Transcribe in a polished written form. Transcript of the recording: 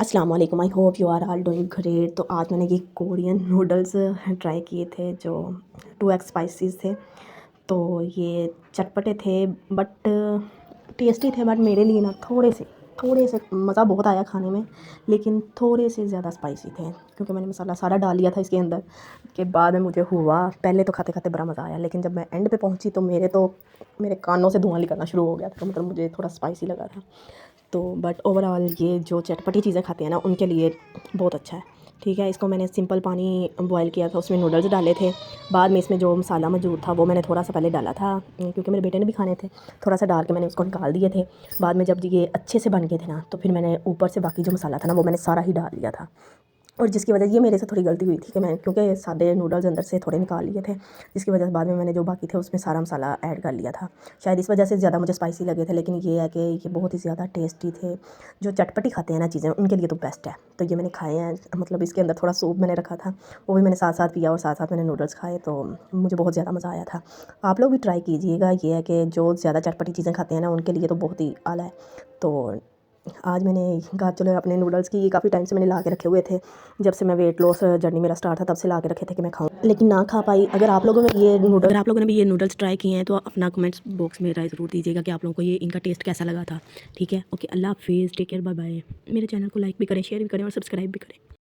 अस्सलाम वालेकुम, I hope you are all doing great. तो आज मैंने ये कोरियन नूडल्स ट्राई किए थे जो 2x स्पाइसीज थे। तो ये चटपटे थे बट टेस्टी थे, बट मेरे लिए ना थोड़े से मज़ा बहुत आया खाने में, लेकिन थोड़े से ज़्यादा स्पाइसी थे क्योंकि मैंने मसाला सारा डाल लिया था इसके अंदर। के बाद में मुझे हुआ, पहले तो खाते खाते बड़ा मज़ा आया, लेकिन जब मैं एंड पे पहुंची तो मेरे कानों से धुआं निकलना शुरू हो गया था। तो मतलब मुझे थोड़ा स्पाइसी लगा था। तो बट ओवरऑल ये जो चटपटी चीज़ें खाते हैं ना, उनके लिए बहुत अच्छा है। ठीक है, इसको मैंने सिंपल पानी बॉयल किया था, उसमें नूडल्स डाले थे। बाद में इसमें जो मसाला मौजूद था वो मैंने थोड़ा सा पहले डाला था क्योंकि मेरे बेटे ने भी खाने थे। थोड़ा सा डाल के मैंने उसको निकाल दिए थे। बाद में जब ये अच्छे से बन गए थे ना, तो फिर मैंने ऊपर से बाकी जो मसाला था ना वो मैंने सारा ही डाल दिया था। और जिसकी वजह ये मेरे से थोड़ी गलती हुई थी कि मैं क्योंकि सादे नूडल्स अंदर से थोड़े निकाल लिए थे, जिसकी वजह से बाद में मैंने जो बाकी थे उसमें सारा मसाला ऐड कर लिया था। शायद इस वजह से ज़्यादा मुझे स्पाइसी लगे थे, लेकिन ये है कि ये बहुत ही ज़्यादा टेस्टी थे। जो चटपटी खाते हैं ना चीज़ें, उनके लिए तो बेस्ट है। तो ये मैंने खाए हैं, मतलब इसके अंदर थोड़ा सूप मैंने रखा था, वो भी मैंने साथ साथ पिया और साथ साथ मैंने नूडल्स खाए, तो मुझे बहुत ज़्यादा मज़ा आया था। आप लोग भी ट्राई कीजिएगा। ये है कि जो ज़्यादा चटपटी चीज़ें खाते हैं ना, उनके लिए तो बहुत ही आला है। तो आज मैंने कहा चलो अपने नूडल्स की, ये काफ़ी टाइम से मैंने ला के रखे हुए थे। जब से मैं वेट लॉस जर्नी मेरा स्टार्ट था तब से ला के रखे थे कि मैं खाऊं, लेकिन ना खा पाई। अगर आप लोगों ने भी ये नूडल्स ट्राई किए हैं तो अपना कमेंट्स बॉक्स में राय ज़रूर दीजिएगा कि आप लोगों को ये इनका टेस्ट कैसा लगा था। ठीक है, ओके, अल्लाह हाफिज़, टेक केयर, बाय बाय। मेरे चैनल को लाइक भी करें, शेयर भी करें और सब्सक्राइब भी करें।